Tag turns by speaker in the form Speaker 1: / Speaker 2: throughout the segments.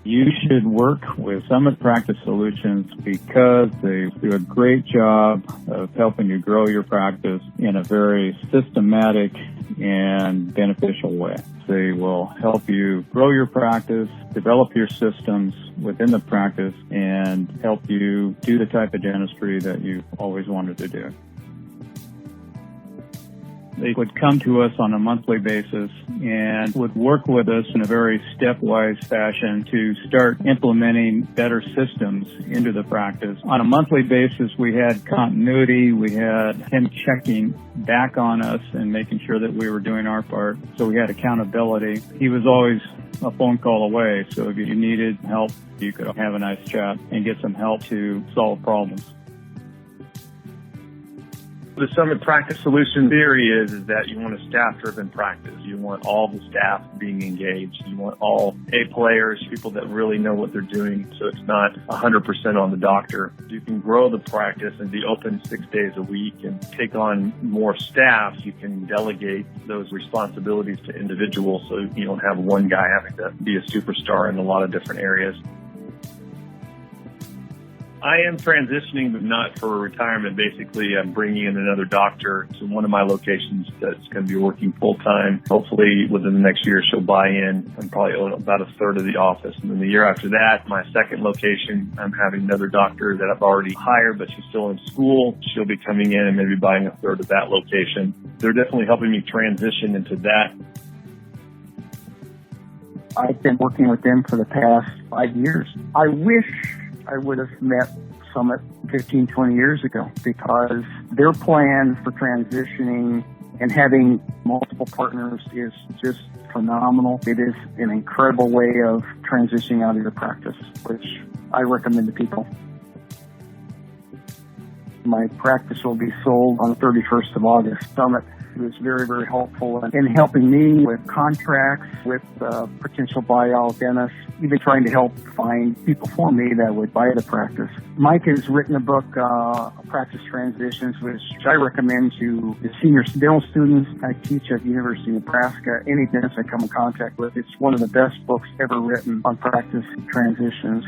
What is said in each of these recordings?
Speaker 1: You should work with Summit Practice Solutions because they do a great job of helping you grow your practice in a very systematic and beneficial way. They will help you grow your practice, develop your systems within the practice, and help you do the type of dentistry that you've always wanted to do. They would come to us on a monthly basis and would work with us in a very stepwise fashion to start implementing better systems into the practice. On a monthly basis, we had continuity. We had him checking back on us and making sure that we were doing our part. So we had accountability. He was always a phone call away. So if you needed help, you could have a nice chat and get some help to solve problems.
Speaker 2: The Summit Practice Solution theory is that you want a staff-driven practice. You want all the staff being engaged. You want all A players, people that really know what they're doing, so it's not 100% on the doctor. You can grow the practice and be open 6 days a week and take on more staff. You can delegate those responsibilities to individuals so you don't have one guy having to be a superstar in a lot of different areas. I am transitioning, but not for retirement. Basically, I'm bringing in another doctor to one of my locations that's going to be working full-time. Hopefully, within the next year, she'll buy in and probably own about a third of the office. And then the year after that, my second location, I'm having another doctor that I've already hired, but she's still in school. She'll be coming in and maybe buying a third of that location. They're definitely helping me transition into that.
Speaker 3: I've been working with them for the past 5 years. I wish I would have met Summit 15, 20 years ago because their plan for transitioning and having multiple partners is just phenomenal. It is an incredible way of transitioning out of your practice, which I recommend to people. My practice will be sold on the 31st of August. Summit was very, very helpful in helping me with contracts, with potential buyout dentists, even trying to help find people for me that would buy the practice. Mike has written a book, Practice Transitions, which I recommend to the senior dental students I teach at the University of Nebraska, any dentist I come in contact with. It's one of the best books ever written on practice transitions.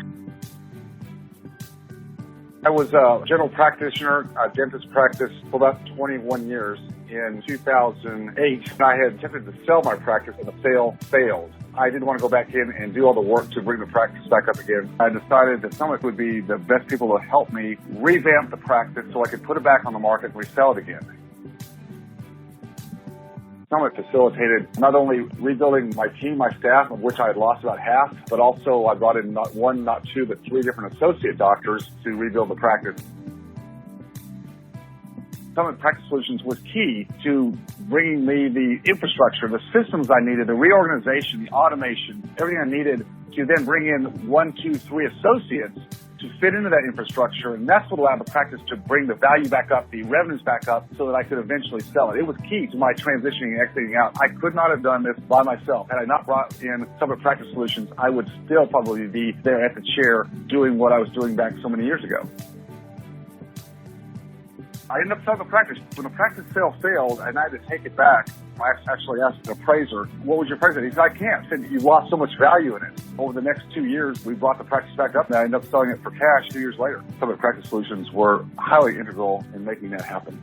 Speaker 4: I was a general practitioner, a dentist practice for about 21 years. In 2008, I had attempted to sell my practice and the sale failed. I didn't want to go back in and do all the work to bring the practice back up again. I decided that Summit would be the best people to help me revamp the practice so I could put it back on the market and resell it again. Summit facilitated not only rebuilding my team, my staff, of which I had lost about half, but also I brought in not one, not two, but three different associate doctors to rebuild the practice. Summit Practice Solutions was key to bringing me the infrastructure, the systems I needed, the reorganization, the automation, everything I needed to then bring in 1, 2, 3 associates to fit into that infrastructure. And that's what allowed the practice to bring the value back up, the revenues back up, so that I could eventually sell it. It was key to my transitioning and exiting out. I could not have done this by myself. Had I not brought in Summit Practice Solutions, I would still probably be there at the chair doing what I was doing back so many years ago. I ended up selling the practice. When the practice sale failed and I had to take it back, I actually asked the appraiser, what was your price? He said, I can't. He said, you've lost so much value in it. Over the next 2 years, we brought the practice back up and I ended up selling it for cash 2 years later. Some of the practice solutions were highly integral in making that happen.